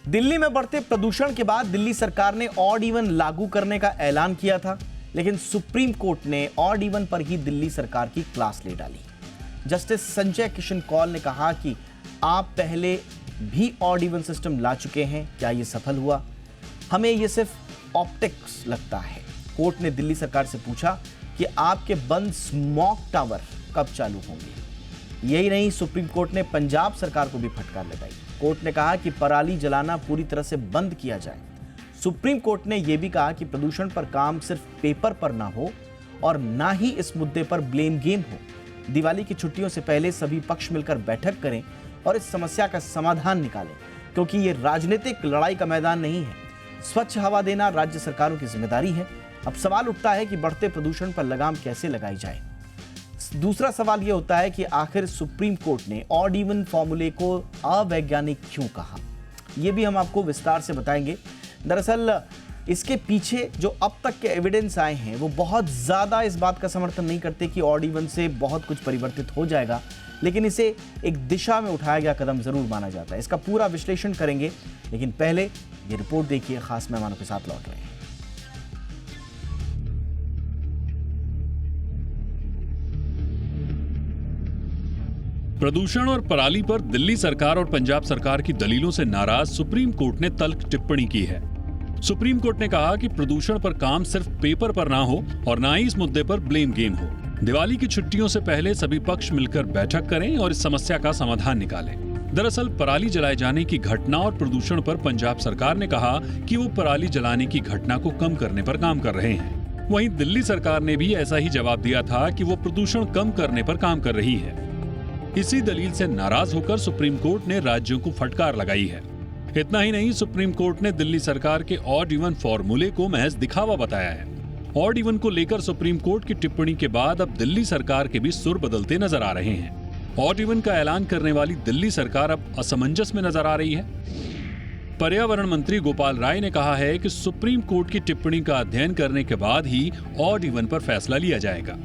दिल्ली में बढ़ते प्रदूषण के बाद दिल्ली सरकार ने ऑड इवन लागू करने का ऐलान किया था, लेकिन सुप्रीम कोर्ट ने ऑड इवन पर ही दिल्ली सरकार की क्लास ले डाली। जस्टिस संजय किशन कौल ने कहा कि आप पहले भी ऑड इवन सिस्टम ला चुके हैं, क्या यह सफल हुआ? हमें यह सिर्फ ऑप्टिक्स लगता है। कोर्ट ने दिल्ली सरकार से पूछा कि आपके बंद स्मॉग टावर कब चालू होंगे। यही नहीं, सुप्रीम कोर्ट ने पंजाब सरकार को भी फटकार लगाई। कोर्ट ने कहा कि पराली जलाना पूरी तरह से बंद किया जाए। सुप्रीम कोर्ट ने यह भी कहा कि प्रदूषण पर काम सिर्फ पेपर पर ना हो और ना ही इस मुद्दे पर ब्लेम गेम हो। दिवाली की छुट्टियों से पहले सभी पक्ष मिलकर बैठक करें और इस समस्या का समाधान निकालें, क्योंकि ये राजनीतिक लड़ाई का मैदान नहीं है। स्वच्छ हवा देना राज्य सरकारों की जिम्मेदारी है। अब सवाल उठता है कि बढ़ते प्रदूषण पर लगाम कैसे लगाई जाए। दूसरा सवाल यह होता है कि आखिर सुप्रीम कोर्ट ने ऑड इवन फॉर्मूले को अवैज्ञानिक क्यों कहा। यह भी हम आपको विस्तार से बताएंगे। दरअसल इसके पीछे जो अब तक के एविडेंस आए हैं वो बहुत ज्यादा इस बात का समर्थन नहीं करते कि ऑड इवन से बहुत कुछ परिवर्तित हो जाएगा, लेकिन इसे एक दिशा में उठाया गया कदम जरूर माना जाता है। इसका पूरा विश्लेषण करेंगे, लेकिन पहले ये रिपोर्ट देखिए। खास मेहमानों के साथ लौट रहे हैं। प्रदूषण और पराली पर दिल्ली सरकार और पंजाब सरकार की दलीलों से नाराज सुप्रीम कोर्ट ने तल्ख टिप्पणी की है। सुप्रीम कोर्ट ने कहा कि प्रदूषण पर काम सिर्फ पेपर पर ना हो और ना ही इस मुद्दे पर ब्लेम गेम हो। दिवाली की छुट्टियों से पहले सभी पक्ष मिलकर बैठक करें और इस समस्या का समाधान निकालें। दरअसल पराली जलाए जाने की घटना और प्रदूषण पर पंजाब सरकार ने कहा कि वो पराली जलाने की घटना को कम करने पर काम कर रहे हैं। वहीं दिल्ली सरकार ने भी ऐसा ही जवाब दिया था कि वो प्रदूषण कम करने पर काम कर रही है। इसी दलील से नाराज होकर सुप्रीम कोर्ट ने राज्यों को फटकार लगाई है। इतना ही नहीं, सुप्रीम कोर्ट ने दिल्ली सरकार के ऑड इवन फॉर्मूले को महज दिखावा बताया है। ऑड इवन को लेकर सुप्रीम कोर्ट की टिप्पणी के बाद अब दिल्ली सरकार के भी सुर बदलते नजर आ रहे हैं। ऑड इवन का ऐलान करने वाली दिल्ली सरकार अब असमंजस में नजर आ रही है। पर्यावरण मंत्री गोपाल राय ने कहा है कि सुप्रीम कोर्ट की टिप्पणी का अध्ययन करने के बाद ही ऑड इवन पर फैसला लिया जाएगा।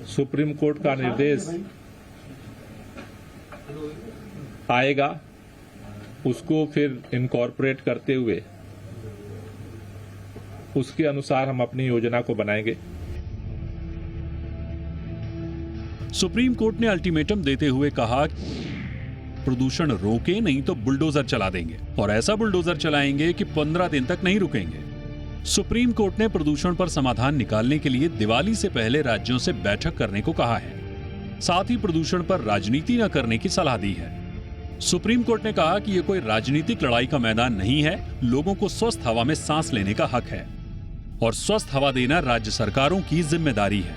सुप्रीम कोर्ट का निर्देश आएगा, उसको फिर इनकॉर्पोरेट करते हुए उसके अनुसार हम अपनी योजना को बनाएंगे। सुप्रीम कोर्ट ने अल्टीमेटम देते हुए कहा प्रदूषण रोके, नहीं तो बुलडोजर चला देंगे, और ऐसा बुलडोजर चलाएंगे कि 15 दिन तक नहीं रुकेंगे। सुप्रीम कोर्ट ने प्रदूषण पर समाधान निकालने के लिए दिवाली से पहले राज्यों से बैठक करने को कहा है। साथ ही प्रदूषण पर राजनीति न करने की सलाह दी है। सुप्रीम कोर्ट ने कहा कि यह कोई राजनीतिक लड़ाई का मैदान नहीं है। लोगों को स्वस्थ हवा में सांस लेने का हक है और स्वस्थ हवा देना राज्य सरकारों की जिम्मेदारी है।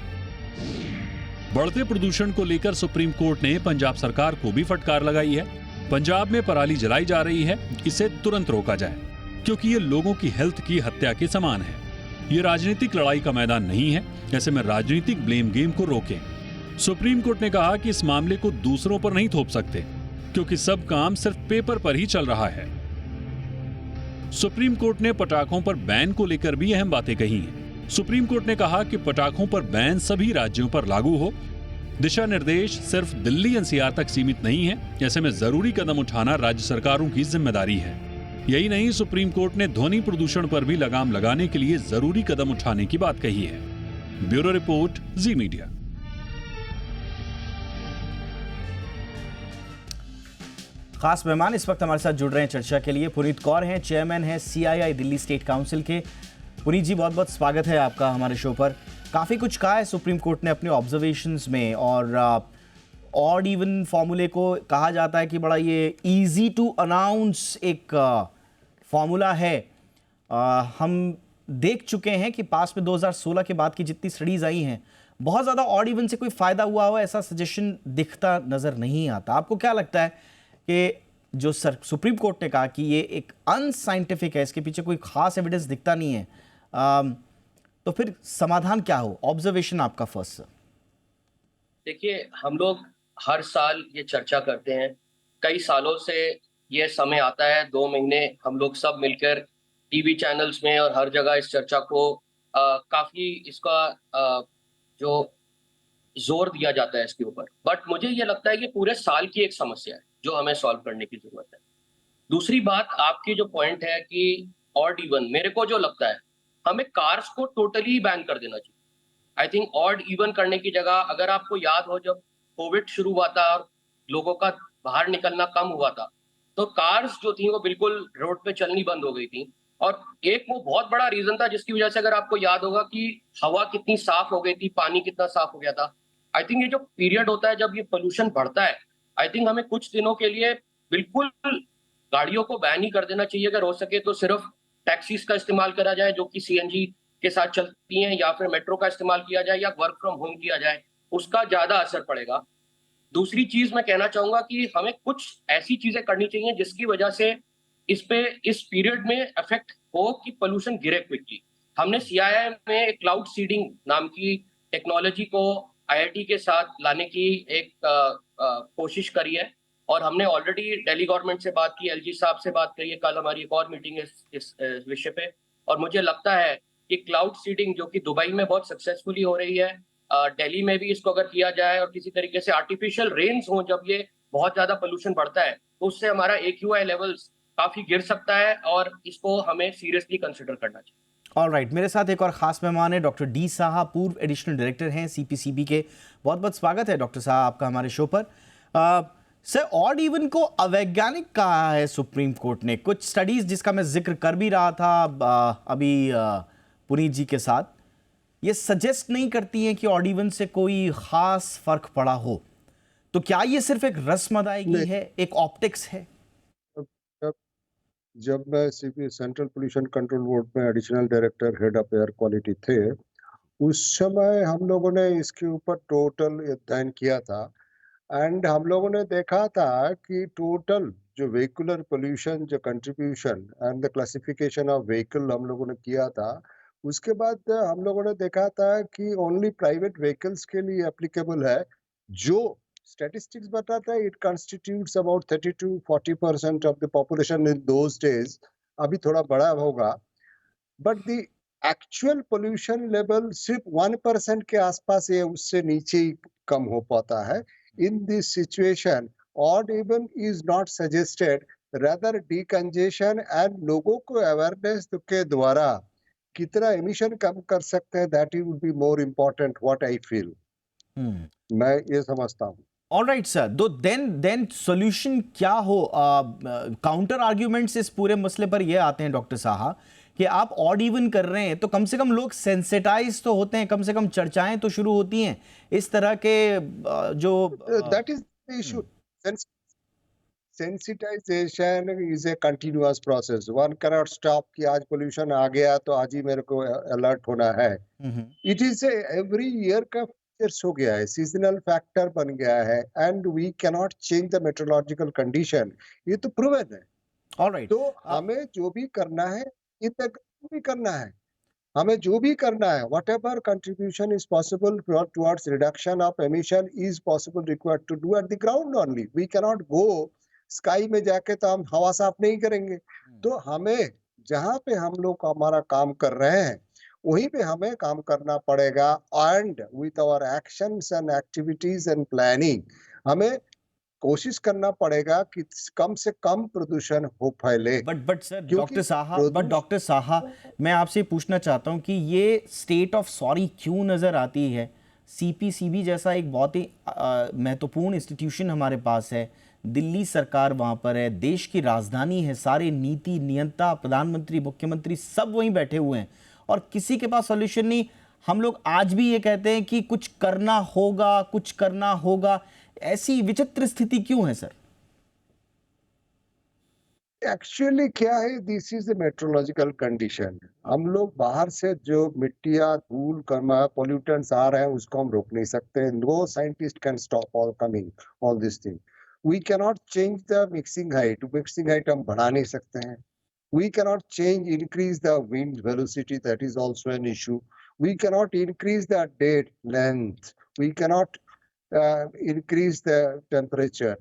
बढ़ते प्रदूषण को लेकर सुप्रीम कोर्ट ने पंजाब सरकार को भी फटकार लगाई है। पंजाब में पराली जलाई जा रही है, इसे तुरंत रोका जाए, क्योंकि ये लोगों की हेल्थ की हत्या के समान है। ये राजनीतिक लड़ाई का मैदान नहीं है, ऐसे में राजनीतिक ब्लेम गेम को रोकें। सुप्रीम कोर्ट ने कहा कि इस मामले को दूसरों पर नहीं थोप सकते, क्योंकि सब काम सिर्फ पेपर पर ही चल रहा है। सुप्रीम कोर्ट ने पटाखों पर बैन को लेकर भी अहम बातें कही हैं। सुप्रीम कोर्ट ने कहा कि पटाखों पर बैन सभी राज्यों पर लागू हो। दिशा निर्देश सिर्फ दिल्ली एनसीआर तक सीमित नहीं है, ऐसे में जरूरी कदम उठाना राज्य सरकारों की जिम्मेदारी है। यही नहीं, सुप्रीम कोर्ट ने ध्वनि प्रदूषण पर भी लगाम लगाने के लिए जरूरी कदम उठाने की बात कही है। ब्यूरो रिपोर्ट, जी मीडिया। खास मेहमान इस वक्त हमारे साथ जुड़ रहे हैं चर्चा के लिए। पुनीत कौर हैं, चेयरमैन हैं CII दिल्ली स्टेट काउंसिल के। पुनीत जी, बहुत बहुत स्वागत है आपका हमारे शो पर। काफ़ी कुछ कहा है सुप्रीम कोर्ट ने अपने ऑब्जर्वेशंस में, और ऑड इवन फॉर्मूले को कहा जाता है कि बड़ा ये इजी टू अनाउंस एक फॉर्मूला है। हम देख चुके हैं कि पास में 2016 के बाद की जितनी स्टडीज़ आई हैं, बहुत ज़्यादा ऑड इवन से कोई फ़ायदा हुआ हो ऐसा सजेशन दिखता नज़र नहीं आता। आपको क्या लगता है कि जो सुप्रीम कोर्ट ने कहा कि ये एक अनसाइंटिफिक है, इसके पीछे कोई खास एविडेंस दिखता नहीं है, तो फिर समाधान क्या हो? ऑब्जर्वेशन आपका फर्स्ट। देखिए, हम लोग हर साल ये चर्चा करते हैं। कई सालों से ये समय आता है, 2 महीने हम लोग सब मिलकर टीवी चैनल्स में और हर जगह इस चर्चा को काफी इसका जो जोर दिया जाता है इसके ऊपर। बट मुझे ये लगता है कि पूरे साल की एक समस्या है जो हमें सॉल्व करने की जरूरत है। दूसरी बात आपकी जो पॉइंट है कि ऑड इवन, मेरे को जो लगता है हमें कार्स को टोटली बैन कर देना चाहिए। आई थिंक ऑड इवन करने की जगह, अगर आपको याद हो जब कोविड शुरू हुआ था और लोगों का बाहर निकलना कम हुआ था, तो कार्स जो थी वो बिल्कुल रोड पे चलनी बंद हो गई थी। और एक वो बहुत बड़ा रीजन था जिसकी वजह से, अगर आपको याद होगा, कि हवा कितनी साफ हो गई थी, पानी कितना साफ हो गया था। आई थिंक ये जो पीरियड होता है जब ये पोल्यूशन बढ़ता है, आई थिंक हमें कुछ दिनों के लिए बिल्कुल गाड़ियों को बैन ही कर देना चाहिए। अगर हो सके तो सिर्फ टैक्सीज का इस्तेमाल करा जाए जो कि सीएनजी के साथ चलती हैं, या फिर मेट्रो का इस्तेमाल किया जाए, या वर्क फ्रॉम होम किया जाए, उसका ज्यादा असर पड़ेगा। दूसरी चीज मैं कहना चाहूंगा कि हमें कुछ ऐसी चीजें करनी चाहिए जिसकी वजह से इस पीरियड में इफेक्ट हो कि पोल्यूशन गिरे क्विकली। हमने सीआईआई में एक क्लाउड सीडिंग नाम की टेक्नोलॉजी को आईआईटी के साथ लाने की एक कोशिश करी है, और हमने ऑलरेडी दिल्ली गवर्नमेंट से बात की, एलजी साहब से बात करी है। कल हमारी एक और मीटिंग है इस विषय पे, और मुझे लगता है कि क्लाउड सीडिंग जो कि दुबई में बहुत सक्सेसफुली हो रही है, दिल्ली में भी इसको अगर किया जाए, और किसी तरीके से आर्टिफिशियल रेन्स हो जब ये बहुत ज्यादा पोल्यूशन बढ़ता है, तो उससे हमारा एक्यूआई लेवल्स काफी गिर सकता है, और इसको हमें सीरियसली कंसिडर करना चाहिए। ऑलराइट, मेरे साथ एक और खास मेहमान है, डॉक्टर डी साहा, पूर्व एडिशनल डायरेक्टर हैं सीपीसीबी के। बहुत बहुत स्वागत है डॉक्टर साहब आपका हमारे शो पर। सर, ऑड इवन को अवैज्ञानिक कहा है सुप्रीम कोर्ट ने। कुछ स्टडीज जिसका मैं जिक्र कर भी रहा था अभी पुनीत जी के साथ, ये सजेस्ट नहीं करती हैं कि ऑड इवन से कोई खास फर्क पड़ा हो। तो क्या ये सिर्फ एक रस्म अदायगी है, एक ऑप्टिक्स है? जब मैं CP central pollution control board में additional director head of air quality थे, उस समय हम लोगों ने इसके ऊपर टोटल अध्ययन किया था, एंड हम लोगों ने देखा था कि टोटल जो व्हीकुलर पोल्यूशन जो contribution and the classification of vehicle हम लोगों ने किया था, उसके बाद हम लोगों ने देखा था कि ओनली प्राइवेट व्हीकल्स के लिए एप्लीकेबल है। जो स्टैटिस्टिक्स बताता है it constitutes about 30-40% of the population in those days. अभी थोड़ा बड़ा होगा, but the actual pollution level सिर्फ 1% के आसपास है, उससे नीचे ही कम हो पाता है। In this situation odd even is not suggested, rather decongestion and लोगों को अवेयरनेस के द्वारा कितना एमिशन कम कर सकते हैं, that would be more important, what I feel. मैं ये समझता हूँ। ऑलराइट सर, तो देन सॉल्यूशन क्या हो? काउंटर आर्ग्यूमेंट्स इस पूरे मसले पर ये आते हैं डॉक्टर साहा कि आप ऑड इवन कर रहे हैं तो कम से कम लोग सेंसिटाइज तो होते हैं, कम से कम चर्चाएं तो शुरू होती हैं इस तरह के जो that is the issue. Sensitization is a continuous process. One cannot stop कि आज pollution आ गया तो आज ही मेरे को alert होना है। It is a every year का features हो गया है, seasonal factor बन गया है, and we cannot change the meteorological condition. ये तो proven है। ऑलराइट, तो हमें जो भी करना है, भी करना है, हमें जो भी करना है, whatever contribution is possible towards reduction of emission is possible required to do at the ground only. We cannot go sky में जाके तो हम हवा साफ नहीं करेंगे। तो हमें जहाँ पे हम लोग हमारा काम कर रहे हैं वहीं पे हमें काम करना पड़ेगा, and with our actions and activities and planning हमें कोशिश करना पड़ेगा कि कम से कम प्रदूषण हो फैले। बट सर डॉक्टर साहा मैं आपसे पूछना चाहता हूं कि ये स्टेट ऑफ सॉरी क्यों नजर आती है? सीपीसीबी जैसा एक बहुत ही महत्वपूर्ण इंस्टीट्यूशन हमारे पास है, दिल्ली सरकार वहां पर है, देश की राजधानी है, सारे नीति नियंता, प्रधानमंत्री, मुख्यमंत्री सब वहीं बैठे हुए हैं और किसी के पास सॉल्यूशन नहीं। हम लोग आज भी ये कहते हैं कि कुछ करना होगा, कुछ करना होगा। ऐसी विचित्र स्थिति क्यों है सर? एक्चुअली क्या है, this is the metrological condition. हम लोग बाहर से जो मिट्टिया, धूल, पोल्यूटेंट्स आ रहे हैं उसको हम रोक नहीं सकते। No scientist can stop all coming all this thing. We cannot change the mixing height. Mixing height हम बढ़ा नहीं सकते हैं। We cannot increase the wind velocity. That is also an issue. We cannot increase the date length. We cannot increase the temperature.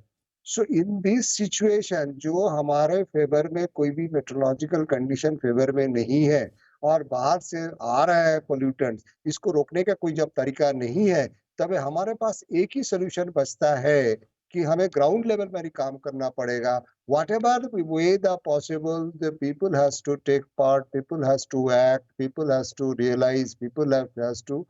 So in this situation, जो हमारे favour में कोई भी meteorological condition फेवर में नहीं है और बाहर से आ रहा है pollutants, इसको रोकने का कोई जब तरीका नहीं है, तब हमारे पास एक ही solution बचता है कि हमें ग्राउंड लेवल पर ही काम करना पड़ेगा। whatever way the possible, the people has to take part, people has to act, people has to realize, has to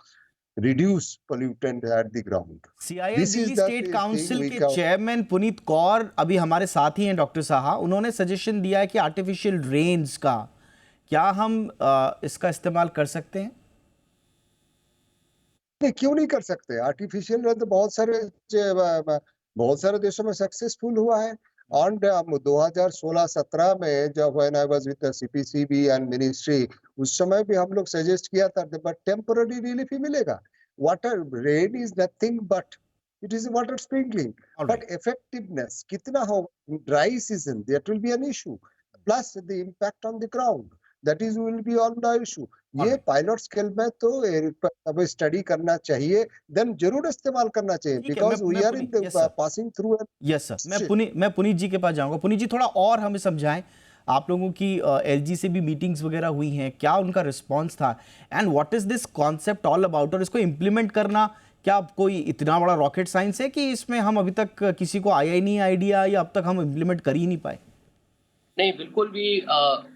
reduce pollutant at the ground. CII This is Delhi the state thing council we के can- chairman Puneet Kaur अभी हमारे साथ ही हैं doctor Saha. उन्होंने suggestion दिया है कि artificial rains का क्या हम इसका इस्तेमाल कर सकते हैं? नहीं, क्यों नहीं कर सकते? आर्टिफिशियल रेन तो बहुत सारे देशों में सक्सेसफुल हुआ है। और 2016-17 में जब when I was with the CPCB and ministry, उस समय भी हम लोग सजेस्ट किया था, बट टेम्पररी रिलीफ ही मिलेगा। Water rain is nothing but it is water sprinkling, but effectiveness कितना हो dry season, that will be an issue, plus the impact on the ground, that is will be on the issue. ये pilot scale में तो अब study करना चाहिए, then जरूर इस्तेमाल करना चाहिए, ठीक है, because we are in yes, sir. Passing through. Yes sir, मैं पुनीत जी के पास जाऊंगा। पुनीत जी, थोड़ा और हमें समझाएं, आप लोगों की एलजी से भी मीटिंग्स वगैरह हुई हैं, क्या उनका रिस्पांस था and what is this concept all about? और इसको इम्प्लीमेंट करना क्या कोई इतना बड़ा रॉकेट साइंस है कि इसमें हम अभी तक किसी को आया ही नहीं आइडिया, या अब तक हम इम्प्लीमेंट कर ही नहीं पाए? नहीं, बिल्कुल भी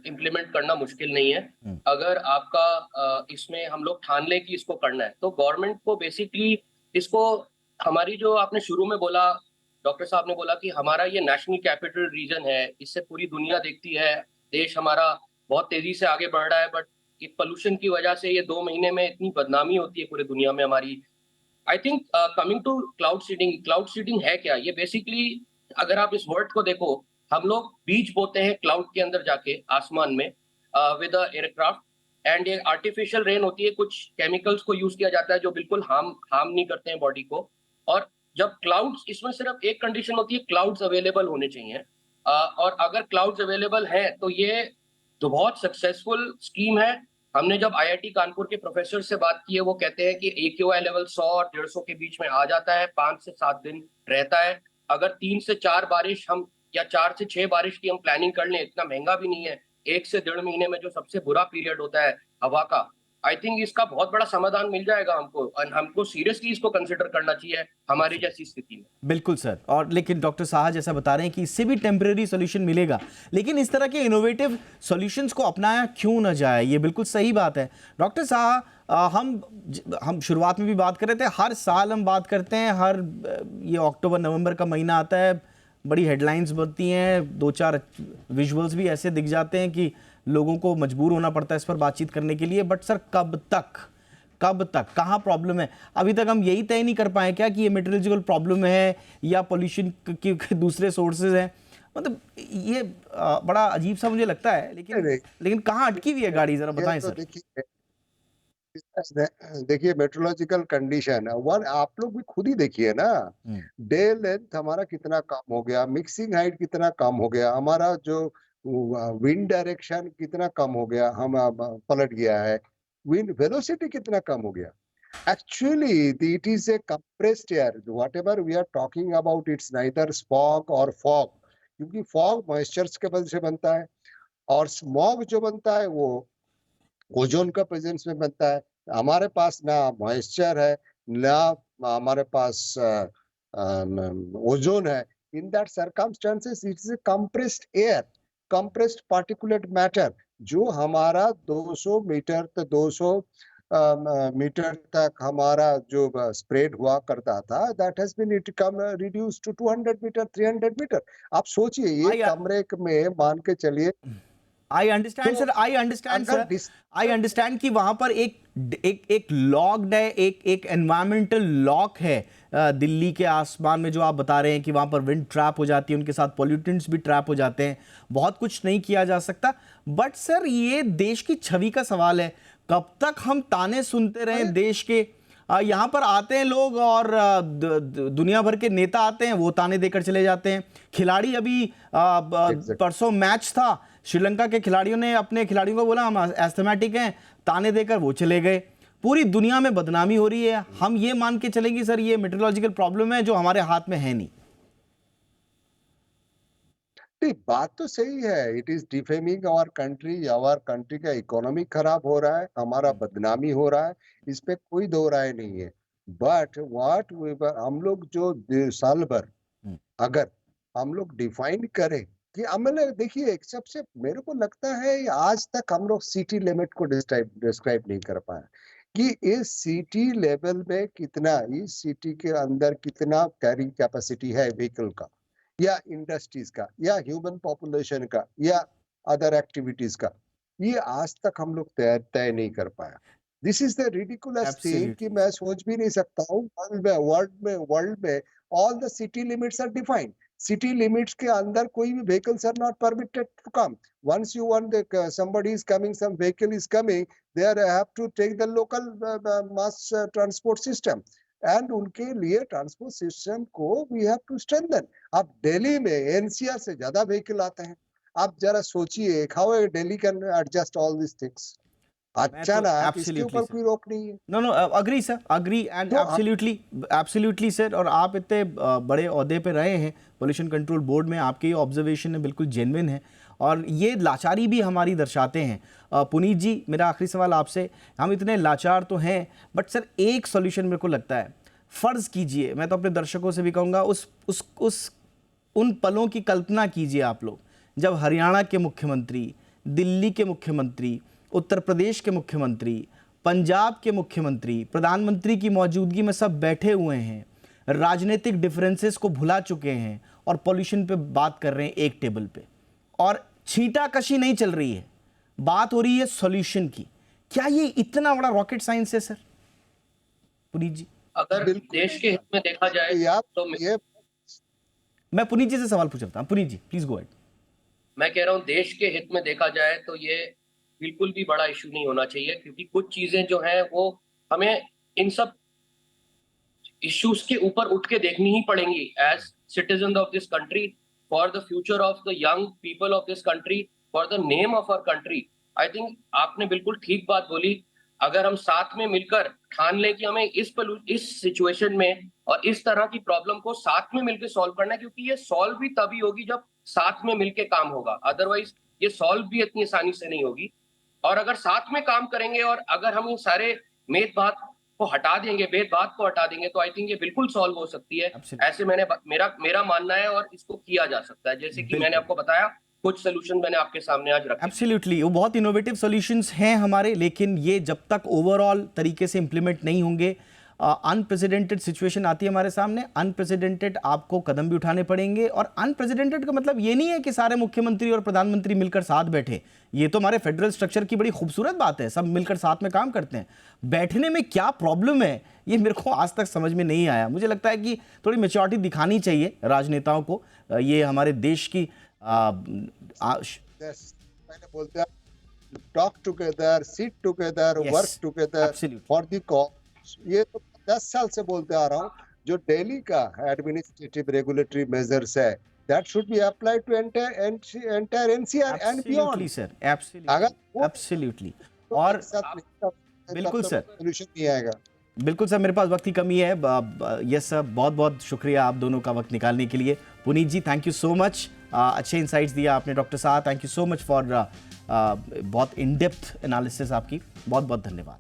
इम्प्लीमेंट करना मुश्किल नहीं है। अगर आपका इसमें हम लोग ठान लें कि इसको करना है, तो गवर्नमेंट को बेसिकली इसको, हमारी जो आपने शुरू में बोला, डॉक्टर साहब ने बोला कि हमारा ये नेशनल कैपिटल रीजन है, इससे पूरी दुनिया देखती है, देश हमारा बहुत तेजी से आगे बढ़ रहा है, बट एक पोल्यूशन की वजह से ये 2 महीने में इतनी बदनामी होती है पूरी दुनिया में हमारी। I think coming to cloud seeding है क्या? ये बेसिकली, अगर आप इस वर्ड को देखो, हम लोग बीज बोते हैं क्लाउड के अंदर जाके आसमान में विद अ एयरक्राफ्ट, एंड ये आर्टिफिशियल रेन होती है, कुछ केमिकल्स को यूज किया जाता है जो बिल्कुल हार्म नहीं करते हैं बॉडी को। और जब क्लाउड्स, इसमें सिर्फ एक कंडीशन होती है, क्लाउड्स अवेलेबल होने चाहिए, और अगर क्लाउड्स अवेलेबल हैं तो ये तो बहुत सक्सेसफुल स्कीम है। हमने जब आईआईटी कानपुर के प्रोफेसर से बात की है, वो कहते हैं कि AQI लेवल 100 और 150 के बीच में आ जाता है, 5 से 7 दिन रहता है। अगर 3 से 4 बारिश हम, या 4 से 6 बारिश की हम प्लानिंग कर लें, इतना महंगा भी नहीं है, 1 से 1.5 महीने में जो सबसे बुरा पीरियड होता है हवा का, आई थिंक इसका बहुत बड़ा समाधान मिल जाएगा हमको, और हमको सीरियसली इसको कंसिडर करना चाहिए हमारी जैसी स्थिति में। बिल्कुल सर। और लेकिन डॉक्टर साहा जैसा बता रहे हैं कि इससे भी टेम्परेरी सॉल्यूशन मिलेगा, लेकिन इस तरह के इनोवेटिव सॉल्यूशंस को अपनाया क्यों ना जाए? ये बिल्कुल सही बात है। डॉक्टर साहा, हम शुरुआत में भी बात कर रहे थे, हर साल हम बात करते हैं, हर ये अक्टूबर नवंबर का महीना आता है, बड़ी हेडलाइंस बनती हैं, 2-4 विजुअल्स भी ऐसे दिख जाते हैं कि लोगों को मजबूर होना पड़ता है इस पर बातचीत करने के लिए। बट सर, कब तक कहाँ प्रॉब्लम है? अभी तक हम यही तय नहीं कर पाए क्या कि ये मेट्रोलॉजिकल प्रॉब्लम है या पोल्यूशन के दूसरे सोर्सेज हैं? मतलब ये बड़ा अजीब सा मुझे लगता है, लेकिन कहाँ अटकी हुई है गाड़ी, जरा बताएं सर। देखिए मेट्रोलॉजिकल कंडीशन, वन आप लोग भी खुद ही देखिए ना, डे लेंथ हमारा कितना कम हो गया, मिक्सिंग हाइट कितना कम हो गया, हमारा जो विंड डायरेक्शन कितना कम हो गया, हम पलट गया है, विंड वेलोसिटी कितना कम हो गया। Actually it is a compressed air, whatever we are talking about, it's neither smog और फॉग, क्योंकि फॉग मॉइस्चर्स के वजह से बनता है, और स्मॉग जो बनता है वो ओजोन का प्रेजेंस में बनता है। हमारे पास ना मॉइस्चर है, ना हमारे पास ओजोन है। In that circumstances it is a compressed air, compressed particulate matter, जो हमारा 200 मीटर तक 200 मीटर तक हमारा जो स्प्रेड हुआ करता था, that has been reduced to 200 metre, 300 metre. आप सोचिए, ये कमरे में मान के चलिए, I understand sir, I understand कि वहां पर एक लॉक्ड है, एक एनवायरमेंटल लॉक है दिल्ली के आसमान में, जो आप बता रहे हैं कि वहां पर विंड ट्रैप हो जाती है, उनके साथ पॉल्यूटेंट्स भी ट्रैप हो जाते हैं, बहुत कुछ नहीं किया जा सकता। बट सर, ये देश की छवि का सवाल है, कब तक हम ताने सुनते रहें देश के? यहाँ पर आते हैं लोग और दुनिया भर के नेता आते हैं, वो ताने देकर चले जाते हैं। खिलाड़ी, अभी परसों मैच था, श्रीलंका के खिलाड़ियों ने अपने खिलाड़ियों को बोला हम एस्थमेटिक हैं, ताने देकर वो चले गए। पूरी दुनिया में बदनामी हो रही है। हम ये मान के चलेंगे सर ये मेट्रोलॉजिकल प्रॉब्लम है जो हमारे हाथ में है नहीं? बात तो सही है, it is defaming our country का इकोनॉमी खराब हो रहा है, हमारा बदनामी हो रहा है, इस पे कोई दो राय नहीं है। बट हम लोग जो साल भर अगर हम लोग डिफाइन करें कि मैंने देखिए सबसे मेरे को लगता है आज तक हम लोग सिटी लिमिट को डिस्क्राइब नहीं कर पाए कि इस सिटी लेवल में कितना, इस सिटी के अंदर कितना कैरिंग कैपेसिटी है व्हीकल का या इंडस्ट्रीज का या ह्यूमन पॉपुलेशन का या अदर एक्टिविटीज का, ये आज तक हम लोग तय नहीं कर पाया। This is the ridiculous thing कि मैं सोच भी नहीं सकता हूँ वर्ल्ड में all the city limits are defined. City limits के अंदर कोई भी vehicles are not permitted to come. Once you want somebody is coming, some vehicle is coming, they have to take the local mass transport system. And उनके लिए transport system को we have to strengthen. अब दिल्ली में NCR से ज्यादा vehicle आते हैं। आप जरा सोचिए how Delhi can adjust all these things. अचानक इसके ऊपर कोई रोक नहीं है। Know agree sir, agree and absolutely sir. और आप इतने बड़े ओहदे पे रहे हैं पोल्यूशन कंट्रोल बोर्ड में, आपके ये ऑब्जर्वेशन है बिल्कुल जेन्युइन है और ये लाचारी भी हमारी दर्शाते हैं। पुनीत जी, मेरा आखिरी सवाल आपसे, हम इतने लाचार तो हैं बट सर एक सॉल्यूशन मेरे को लगता है, फ़र्ज़ कीजिए, मैं तो अपने दर्शकों से भी कहूँगा, उन पलों की कल्पना कीजिए आप लोग जब हरियाणा के मुख्यमंत्री, दिल्ली के मुख्यमंत्री, उत्तर प्रदेश के मुख्यमंत्री, पंजाब के मुख्यमंत्री, प्रधानमंत्री की मौजूदगी में सब बैठे हुए हैं, राजनीतिक डिफरेंसेस को भुला चुके हैं और पॉल्यूशन पे बात कर रहे हैं एक टेबल पे, और छींटाकशी नहीं चल रही है, बात हो रही है सॉल्यूशन की। क्या ये इतना बड़ा रॉकेट साइंस है सर? पुनीत जी, अगर देश के हित में देखा जाए तो मैं पुनीत जी से सवाल पूछ रहा हूँ। पुनीत जी प्लीज गो अहेड। मैं कह रहा हूँ देश के हित में देखा जाए तो ये बिल्कुल भी बड़ा इशू नहीं होना चाहिए, क्योंकि कुछ चीजें जो हैं वो हमें इन सब इश्यूज के ऊपर उठ के देखनी ही पड़ेंगी as citizen of this country, for the future of the young people of this country, for the name of our country. I think आपने बिल्कुल ठीक बात बोली। अगर हम साथ में मिलकर ठान लें कि हमें इस सिचुएशन में और इस तरह की प्रॉब्लम को साथ में मिलकर सॉल्व करना है, क्योंकि ये सॉल्व भी तभी होगी जब साथ में मिलकर काम होगा, अदरवाइज ये सॉल्व भी इतनी आसानी से नहीं होगी। और अगर साथ में काम करेंगे और अगर हम इन सारे भेदभाव को हटा देंगे तो आई थिंक ये बिल्कुल सॉल्व हो सकती है। ऐसे मेरा मानना है और इसको किया जा सकता है। जैसे कि मैंने आपको बताया, कुछ सोल्यूशन मैंने आपके सामने आज रखे। एब्सोल्युटली, वो बहुत इनोवेटिव सॉल्यूशंस हैं हमारे, लेकिन ये जब तक ओवरऑल तरीके से इंप्लीमेंट नहीं होंगे, अनप्रेसिडेंटेड सिचुएशन आती है हमारे सामने, अनप्रेसिडेंटेड आपको कदम भी उठाने पड़ेंगे। और अनप्रेसिडेंटेड का मतलब ये नहीं है कि सारे मुख्यमंत्री और प्रधानमंत्री मिलकर साथ बैठे, ये तो हमारे फेडरल स्ट्रक्चर की बड़ी खूबसूरत बात है, सब मिलकर साथ में काम करते हैं। बैठने में क्या प्रॉब्लम है ये मेरे को आज तक समझ में नहीं आया। मुझे लगता है कि थोड़ी मैच्योरिटी दिखानी चाहिए राजनेताओं को। ये हमारे देश की मैंने बोलता talk together, sit together, work together for the cause. ये तो 10 साल से बोलते आ रहा हूँ। जो दिल्ली का एडमिनिस्ट्रेटिव रेगुलेटरी मेजर्स है, that should be applied to entire NCR and beyond sir. Absolutely और बिल्कुल सर, सोल्यूशन नहीं आएगा। बिल्कुल सर, मेरे पास वक्त की कमी है। यस सर, बहुत बहुत शुक्रिया आप दोनों का वक्त निकालने के लिए। पुनीत जी, थैंक यू सो मच, अच्छे इंसाइट्स दिया आपने। डॉक्टर साहब, thank you so much for बहुत इन डेप्थ एनालिसिस आपकी, बहुत बहुत धन्यवाद।